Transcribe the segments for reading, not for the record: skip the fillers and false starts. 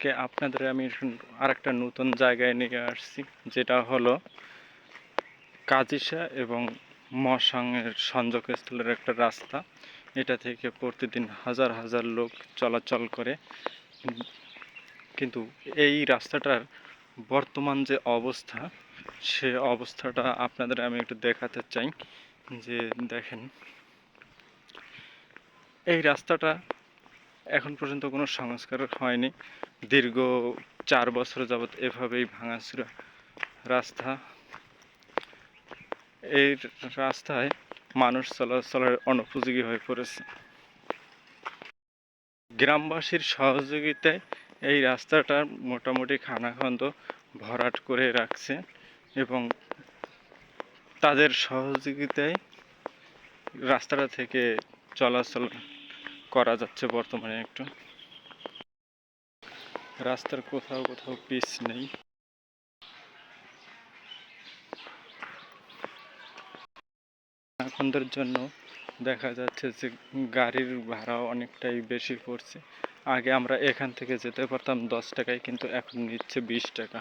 আজকে আপনাদের আমি আরেকটা নতুন জায়গায় নিয়ে আসছি, যেটা হলো কাজিসা এবং মহাসংঘের সংযোগস্থলের একটা রাস্তা। এটা থেকে প্রতিদিন হাজার হাজার লোক চলাচল করে, কিন্তু এই রাস্তাটার বর্তমান যে অবস্থা, সে অবস্থাটা আপনাদের আমি একটু দেখাতে চাই। যে দেখেন, এই রাস্তাটা এখন পর্যন্ত কোনো সংস্কার হয়নি। দীর্ঘ 4 বছর যাবৎ এভাবেই ভাঙাচোরা রাস্তা। এই রাস্তায় মানুষ চলাচলের অনুপযোগী হয়ে পড়েছে। গ্রামবাসীর সহযোগিতায় এই রাস্তাটা মোটামুটি খানাখন্দ ভরাট করে রাখছে এবং তাদের সহযোগিতায় রাস্তাটা থেকে চলাচল করা যাচ্ছে। বর্তমানে একটু রাস্তার কোথাও কোথাও পিচ নেই। খানাখন্দের জন্য দেখা যাচ্ছে যে গাড়ির ভাড়াও অনেকটাই বেশি পড়ছে। আগে আমরা এখান থেকে যেতে পারতাম 10 টাকায়, কিন্তু এখন নিচ্ছে 20 টাকা।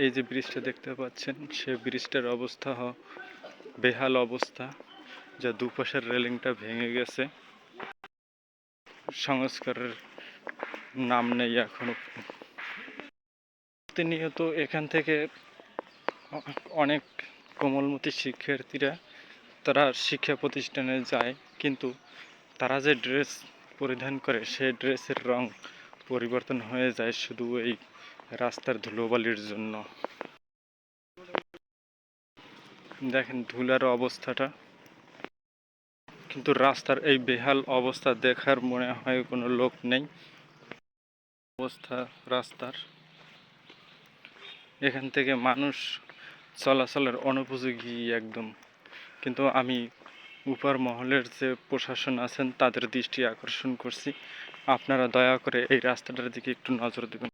এই যে ব্রিজটা দেখতে পাচ্ছেন, সে ব্রিজটার অবস্থা বেহাল অবস্থা, যা দুপাশের রেলিংটা ভেঙে গেছে। সংস্কারের নাম নেই এখনো। প্রতিনিয়ত এখান থেকে অনেক কোমলমতি শিক্ষার্থীরা তারা শিক্ষা প্রতিষ্ঠানে যায়, কিন্তু তারা যে ড্রেস পরিধান করে সেই ড্রেসের রং পরিবর্তন হয়ে যায় শুধু এই রাস্তার ধুলোবালির জন্য। দেখেন ধুলার অবস্থাটা, কিন্তু রাস্তার এই বেহাল অবস্থা দেখার মনে হয় কোনো লোক নেই। অবস্থা রাস্তার, এখান থেকে মানুষ চলাচলের অনুপযোগী একদম। কিন্তু আমি উপর মহলের যে প্রশাসন আছেন তাদের দৃষ্টি আকর্ষণ করছি, আপনারা দয়া করে এই রাস্তাটার দিকে একটু নজর দেবেন।